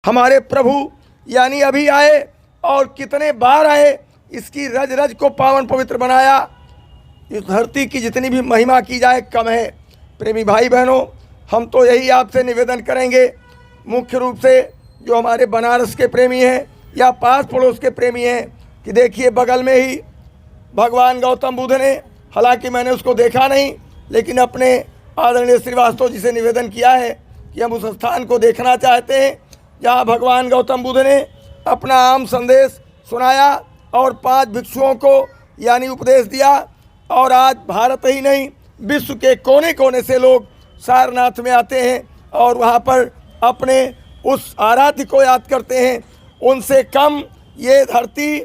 हमारे प्रभु यानी अभी आए और कितने बार आए, इसकी रज रज को पावन पवित्र बनाया। इस धरती की जितनी भी महिमा की जाए कम है। प्रेमी भाई बहनों, हम तो यही आपसे निवेदन करेंगे, मुख्य रूप से जो हमारे बनारस के प्रेमी हैं या पास पड़ोस के प्रेमी हैं, कि देखिए बगल में ही भगवान गौतम बुद्ध ने, हालांकि मैंने उसको देखा नहीं, लेकिन अपने आदरणीय श्रीवास्तव जी से निवेदन किया है कि हम उस स्थान को देखना चाहते हैं जहाँ भगवान गौतम बुद्ध ने अपना आम संदेश सुनाया और 5 भिक्षुओं को यानी उपदेश दिया। और आज भारत ही नहीं, विश्व के कोने कोने से लोग सारनाथ में आते हैं और वहाँ पर अपने उस आराध्य को याद करते हैं। उनसे कम ये धरती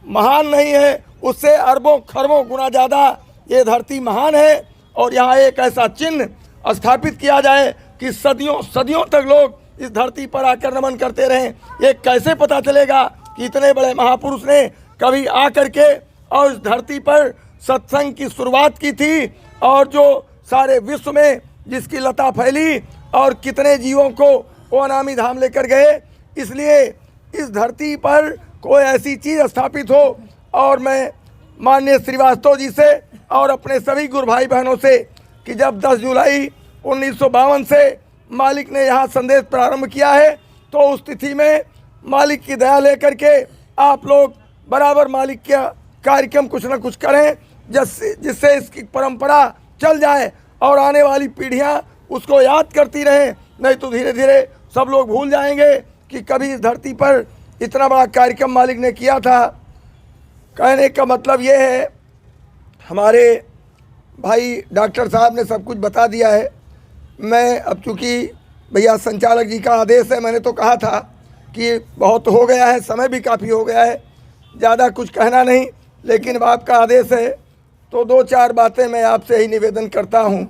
महान नहीं है, उससे अरबों खरबों गुना ज़्यादा ये धरती महान है। और यहाँ एक ऐसा चिन्ह स्थापित किया जाए कि सदियों सदियों तक लोग इस धरती पर आकर नमन करते रहें। ये कैसे पता चलेगा कि इतने बड़े महापुरुष ने कभी आकर के और इस धरती पर सत्संग की शुरुआत की थी, और जो सारे विश्व में जिसकी लता फैली और कितने जीवों को वो अनामी धाम लेकर गए। इसलिए इस धरती पर कोई ऐसी चीज़ स्थापित हो। और मैं माननीय श्रीवास्तव जी से और अपने सभी गुरु भाई बहनों से कि जब 10 जुलाई 1952 से मालिक ने यहाँ संदेश प्रारंभ किया है, तो उस तिथि में मालिक की दया लेकर के आप लोग बराबर मालिक का कार्यक्रम कुछ न कुछ करें, जिससे इसकी परंपरा चल जाए और आने वाली पीढ़ियाँ उसको याद करती रहें। नहीं तो धीरे धीरे सब लोग भूल जाएंगे कि कभी इस धरती पर इतना बड़ा कार्यक्रम मालिक ने किया था। कहने का मतलब ये है, हमारे भाई डॉक्टर साहब ने सब कुछ बता दिया है। मैं अब चूँकि भैया संचालक जी का आदेश है, मैंने तो कहा था कि बहुत हो गया है, समय भी काफ़ी हो गया है, ज़्यादा कुछ कहना नहीं, लेकिन अब आपका आदेश है तो 2-4 बातें मैं आपसे ही निवेदन करता हूँ।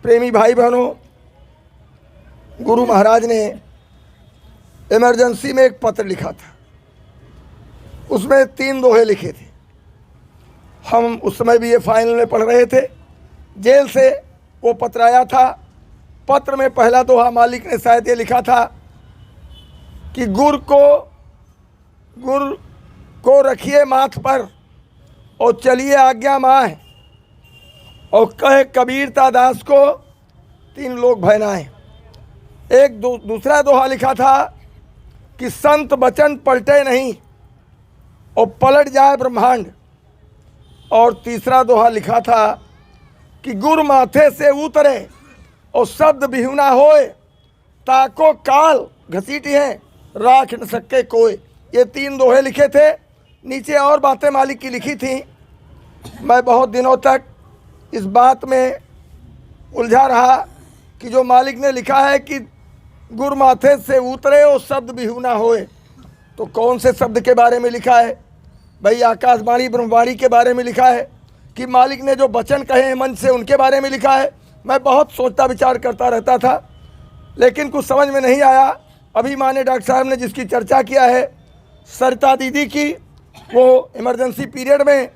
प्रेमी भाई बहनों, गुरु महाराज ने इमरजेंसी में एक पत्र लिखा था, उसमें 3 दोहे लिखे थे। हम उस समय भी ये फाइनल में पढ़ रहे थे, जेल से वो पत्र आया था। पत्र में पहला दोहा मालिक ने शायद ये लिखा था कि गुर को रखिए माथ पर और चलिए आज्ञा माह, और कहे कबीरता दास को 3 लोग भयनाएं। एक दूसरा दोहा लिखा था कि संत वचन पलटे नहीं और पलट जाए ब्रह्मांड। और तीसरा दोहा लिखा था कि गुर माथे से उतरे और शब्द बिहुना होए, ताको काल घसीटी है राख न सके कोई। ये 3 दोहे लिखे थे। नीचे और बातें मालिक की लिखी थी। मैं बहुत दिनों तक इस बात में उलझा रहा कि जो मालिक ने लिखा है कि गुर माथे से उतरे और शब्द बिहुना होए, तो कौन से शब्द के बारे में लिखा है? भाई आकाशवाणी ब्रह्मवाणी के बारे में लिखा है कि मालिक ने जो वचन कहे हैं मंच से उनके बारे में लिखा है? मैं बहुत सोचता विचार करता रहता था, लेकिन कुछ समझ में नहीं आया। अभी माननीय डॉक्टर साहब ने जिसकी चर्चा किया है, सरिता दीदी की, वो इमरजेंसी पीरियड में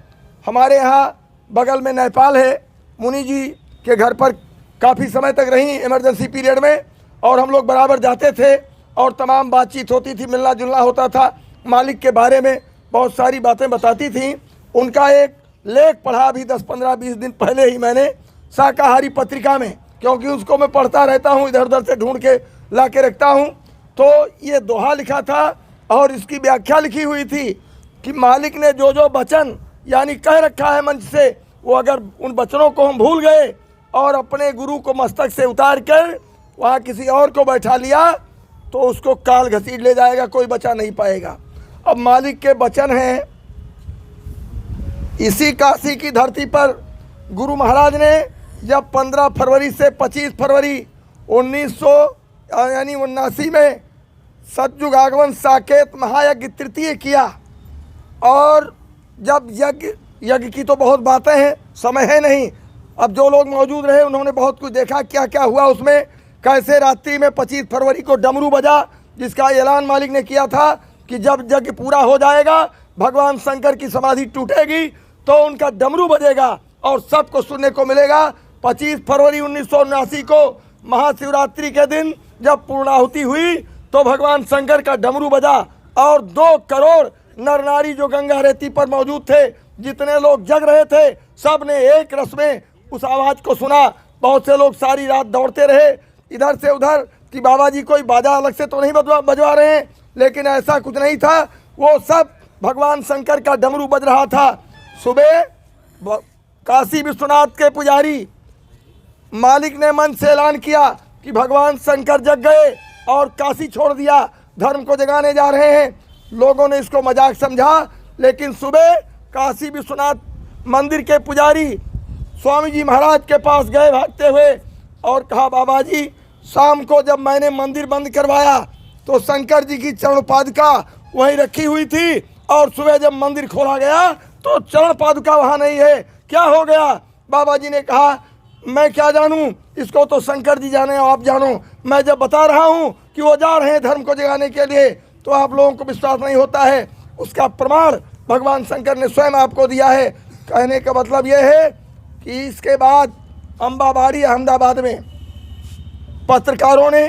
हमारे यहाँ बगल में नेपाल है, मुनि जी के घर पर काफ़ी समय तक रही इमरजेंसी पीरियड में, और हम लोग बराबर जाते थे और तमाम बातचीत होती थी, मिलना जुलना होता था। मालिक के बारे में बहुत सारी बातें बताती थी। उनका एक लेख पढ़ा अभी 10-15-20 दिन पहले ही मैंने शाकाहारी पत्रिका में, क्योंकि उसको मैं पढ़ता रहता हूँ, इधर उधर से ढूंढ के ला के रखता हूँ। तो ये दोहा लिखा था और इसकी व्याख्या लिखी हुई थी कि मालिक ने जो जो वचन यानी कह रखा है मंच से, वो अगर उन वचनों को हम भूल गए और अपने गुरु को मस्तक से उतार कर वहाँ किसी और को बैठा लिया, तो उसको काल घसीट ले जाएगा, कोई बचा नहीं पाएगा। अब मालिक के वचन हैं, इसी काशी की धरती पर गुरु महाराज ने जब 15 फरवरी से 25 फरवरी 1979 में सतयुग आगमन साकेत महायज्ञ तृतीय किया, और जब यज्ञ की तो बहुत बातें हैं, समय है नहीं। अब जो लोग मौजूद रहे उन्होंने बहुत कुछ देखा, क्या क्या हुआ उसमें, कैसे रात्रि में 25 फरवरी को डमरू बजा, जिसका ऐलान मालिक ने किया था कि जब यज्ञ पूरा हो जाएगा, भगवान शंकर की समाधि टूटेगी, तो उनका डमरू बजेगा और सबको सुनने को मिलेगा। 25 फरवरी 1979 को महाशिवरात्रि के दिन जब पूर्णाहुति हुई, तो भगवान शंकर का डमरू बजा और 2 करोड़ नर नारी जो गंगा रेती पर मौजूद थे, जितने लोग जग रहे थे, सब ने एक रस में उस आवाज़ को सुना। बहुत से लोग सारी रात दौड़ते रहे इधर से उधर कि बाबा जी कोई बाजा अलग से तो नहीं बजवा रहे हैं, लेकिन ऐसा कुछ नहीं था। वो सब भगवान शंकर का डमरू बज रहा था। सुबह काशी विश्वनाथ के पुजारी मालिक ने मन से ऐलान किया कि भगवान शंकर जग गए और काशी छोड़ दिया, धर्म को जगाने जा रहे हैं। लोगों ने इसको मजाक समझा, लेकिन सुबह काशी विश्वनाथ मंदिर के पुजारी स्वामी जी महाराज के पास गए भागते हुए और कहा, बाबा जी शाम को जब मैंने मंदिर बंद करवाया तो शंकर जी की चरण पादुका वहीं रखी हुई थी, और सुबह जब मंदिर खोला गया तो चरण पादुका वहाँ नहीं है, क्या हो गया? बाबा जी ने कहा, मैं क्या जानूं, इसको तो शंकर जी जाने, आप जानो। मैं जब बता रहा हूं कि वो जा रहे हैं धर्म को जगाने के लिए, तो आप लोगों को विश्वास नहीं होता है। उसका प्रमाण भगवान शंकर ने स्वयं आपको दिया है। कहने का मतलब ये है कि इसके बाद अम्बाबाड़ी अहमदाबाद में पत्रकारों ने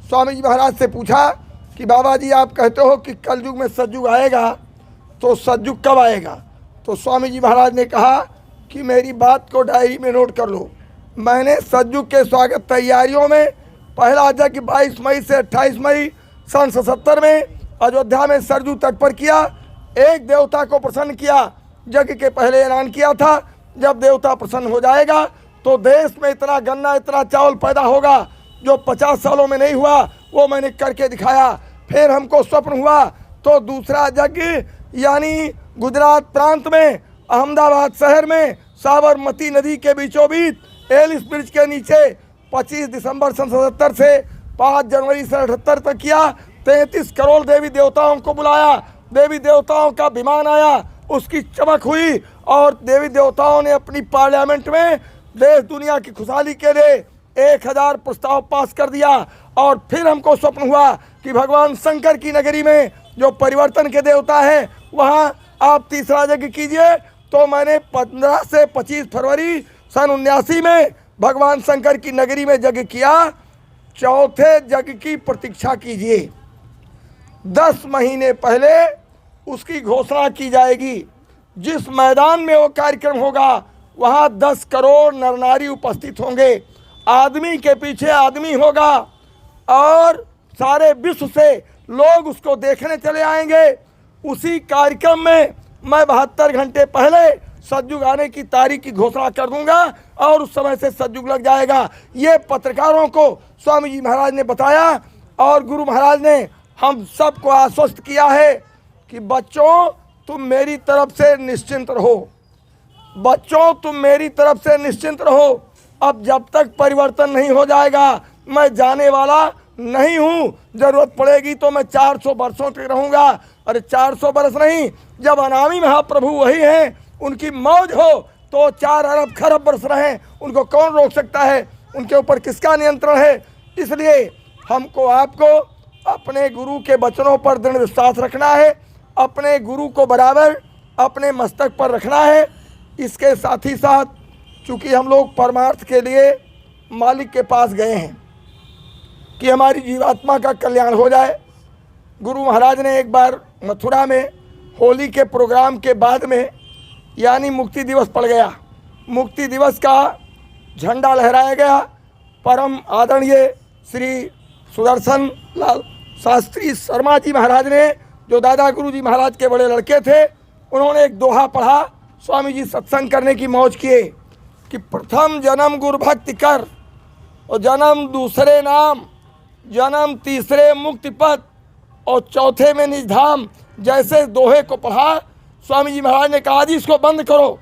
स्वामी जी महाराज से पूछा कि बाबा जी आप कहते हो कि कलयुग में सतयुग आएगा, तो सतयुग कब आएगा? तो स्वामी जी महाराज ने कहा कि मेरी बात को डायरी में नोट कर लो। मैंने सतयुग के स्वागत तैयारियों में पहला यज्ञ 22 मई से 28 मई सन 77 में अयोध्या में सरजू तट पर किया। एक देवता को प्रसन्न किया। यज्ञ के पहले ऐलान किया था, जब देवता प्रसन्न हो जाएगा तो देश में इतना गन्ना, इतना चावल पैदा होगा जो 50 सालों में नहीं हुआ, वो मैंने करके दिखाया। फिर हमको स्वप्न हुआ तो दूसरा यज्ञ यानी गुजरात प्रांत में अहमदाबाद शहर में साबरमती नदी के बीचों बीच एलिस ब्रिज के नीचे 25 दिसंबर सन 77 से 5 जनवरी सन 78 तक किया। 33 करोड़ देवी देवताओं को बुलाया, देवी देवताओं का विमान आया, उसकी चमक हुई और देवी देवताओं ने अपनी पार्लियामेंट में देश दुनिया की खुशहाली के लिए 1000 प्रस्ताव पास कर दिया। और फिर हमको स्वप्न हुआ कि भगवान शंकर की नगरी में जो परिवर्तन के देवता है, वहाँ आप तीसरा यज्ञ कीजिए। तो मैंने 15 से 25 फरवरी सन 79 में भगवान शंकर की नगरी में यज्ञ किया। चौथे यज्ञ की प्रतीक्षा कीजिए, 10 महीने पहले उसकी घोषणा की जाएगी। जिस मैदान में वो कार्यक्रम होगा वहाँ 10 करोड़ नर नारी उपस्थित होंगे। आदमी के पीछे आदमी होगा और सारे विश्व से लोग उसको देखने चले आएंगे। उसी कार्यक्रम में मैं 72 घंटे पहले सतयुग आने की तारीख की घोषणा कर दूंगा और उस समय से सतयुग लग जाएगा। ये पत्रकारों को स्वामी जी महाराज ने बताया और गुरु महाराज ने हम सबको आश्वस्त किया है कि बच्चों तुम मेरी तरफ से निश्चिंत रहो, बच्चों तुम मेरी तरफ से निश्चिंत रहो। अब जब तक परिवर्तन नहीं हो जाएगा मैं जाने वाला नहीं हूँ। जरूरत पड़ेगी तो मैं 400 वर्षों तक रहूँगा। अरे 400 वर्ष नहीं, जब अनामी महाप्रभु वही हैं, उनकी मौज हो तो 4 अरब खरब वर्ष रहें, उनको कौन रोक सकता है? उनके ऊपर किसका नियंत्रण है? इसलिए हमको आपको अपने गुरु के वचनों पर दृढ़ विश्वास रखना है, अपने गुरु को बराबर अपने मस्तक पर रखना है। इसके साथ ही साथ चूँकि हम लोग परमार्थ के लिए मालिक के पास गए हैं कि हमारी जीवात्मा का कल्याण हो जाए। गुरु महाराज ने एक बार मथुरा में होली के प्रोग्राम के बाद में यानी मुक्ति दिवस पड़ गया, मुक्ति दिवस का झंडा लहराया गया। परम आदरणीय श्री सुदर्शन लाल शास्त्री शर्मा जी महाराज ने, जो दादा गुरु जी महाराज के बड़े लड़के थे, उन्होंने एक दोहा पढ़ा। स्वामी जी सत्संग करने की मौज किए कि प्रथम जन्म गुरु भक्ति कर और जन्म दूसरे नाम, जन्म तीसरे मुक्ति पद और चौथे में निज धाम। जैसे दोहे को पढ़ा, स्वामी जी महाराज ने कहा जी इसको बंद करो,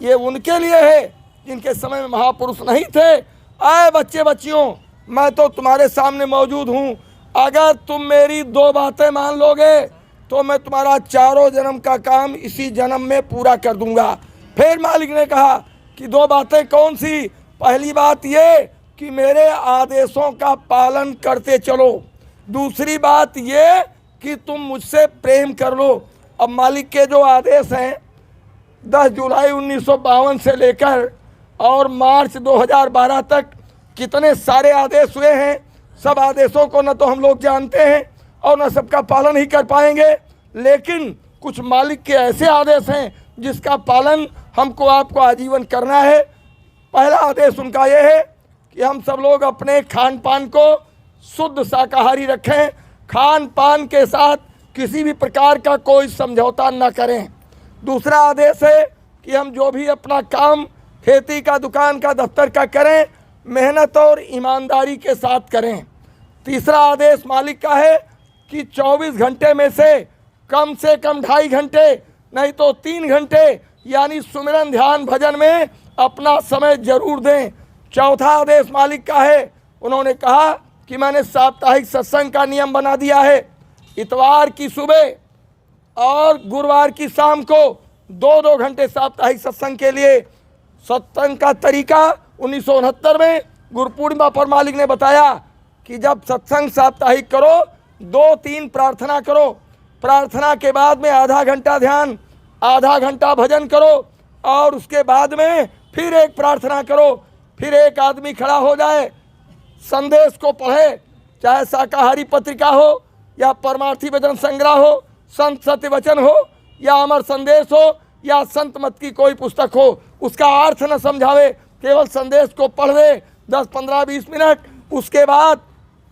ये उनके लिए है जिनके समय में महापुरुष नहीं थे। आए बच्चे बच्चियों, मैं तो तुम्हारे सामने मौजूद हूँ। अगर तुम मेरी 2 बातें मान लोगे तो मैं तुम्हारा 4 जन्म का काम इसी जन्म में पूरा कर दूंगा। फिर मालिक ने कहा कि 2 बातें कौन सी? पहली बात ये कि मेरे आदेशों का पालन करते चलो, दूसरी बात ये कि तुम मुझसे प्रेम कर लो। अब मालिक के जो आदेश हैं 10 जुलाई 1952 से लेकर और मार्च 2012 तक कितने सारे आदेश हुए हैं, सब आदेशों को न तो हम लोग जानते हैं और न सबका पालन ही कर पाएंगे, लेकिन कुछ मालिक के ऐसे आदेश हैं जिसका पालन हमको आपको आजीवन करना है। पहला आदेश उनका यह है कि हम सब लोग अपने खान पान को शुद्ध शाकाहारी रखें, खान पान के साथ किसी भी प्रकार का कोई समझौता न करें। दूसरा आदेश है कि हम जो भी अपना काम खेती का, दुकान का, दफ्तर का करें, मेहनत और ईमानदारी के साथ करें। तीसरा आदेश मालिक का है कि 24 घंटे में से कम 2.5 घंटे नहीं तो 3 घंटे यानी सुमिरन ध्यान भजन में अपना समय जरूर दें। चौथा आदेश मालिक का है, उन्होंने कहा कि मैंने साप्ताहिक सत्संग का नियम बना दिया है। इतवार की सुबह और गुरुवार की शाम को 2-2 घंटे साप्ताहिक सत्संग के लिए। सत्संग का तरीका 1969 में गुरु पूर्णिमा पर मालिक ने बताया कि जब सत्संग साप्ताहिक करो 2-3 प्रार्थना करो, प्रार्थना के बाद में आधा घंटा ध्यान, आधा घंटा भजन करो और उसके बाद में फिर एक प्रार्थना करो। फिर एक आदमी खड़ा हो जाए, संदेश को पढ़े, चाहे शाकाहारी पत्रिका हो या परमार्थी वचन संग्रह हो, संत सत्य वचन हो या अमर संदेश हो या संत मत की कोई पुस्तक हो, उसका अर्थ न समझावे, केवल संदेश को पढ़ ले 10, 15, 20 मिनट। उसके बाद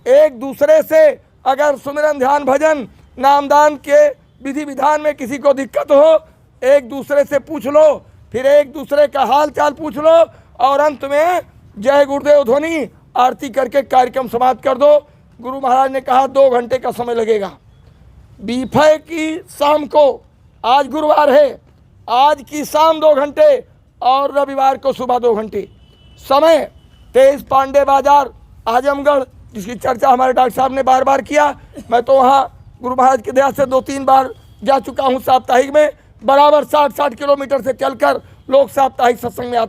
एक दूसरे से अगर सुमिरन ध्यान भजन नामदान के विधि विधान में किसी को दिक्कत हो, एक दूसरे से पूछ लो, फिर एक दूसरे का हाल चाल पूछ लो और अंत में जय गुरुदेव ध्वनि आरती करके कार्यक्रम समाप्त कर दो। गुरु महाराज ने कहा 2 घंटे का समय लगेगा। बीफे की शाम को, आज गुरुवार है, आज की शाम 2 घंटे और रविवार को सुबह 2 घंटे। समय 23 पांडे बाजार आजमगढ़, जिसकी चर्चा हमारे डॉक्टर साहब ने बार बार किया। मैं तो वहाँ गुरु महाराज की दया से 2-3 बार जा चुका हूँ साप्ताहिक में। बराबर 60-60 किलोमीटर से चलकर लोग साप्ताहिक सत्संग में आते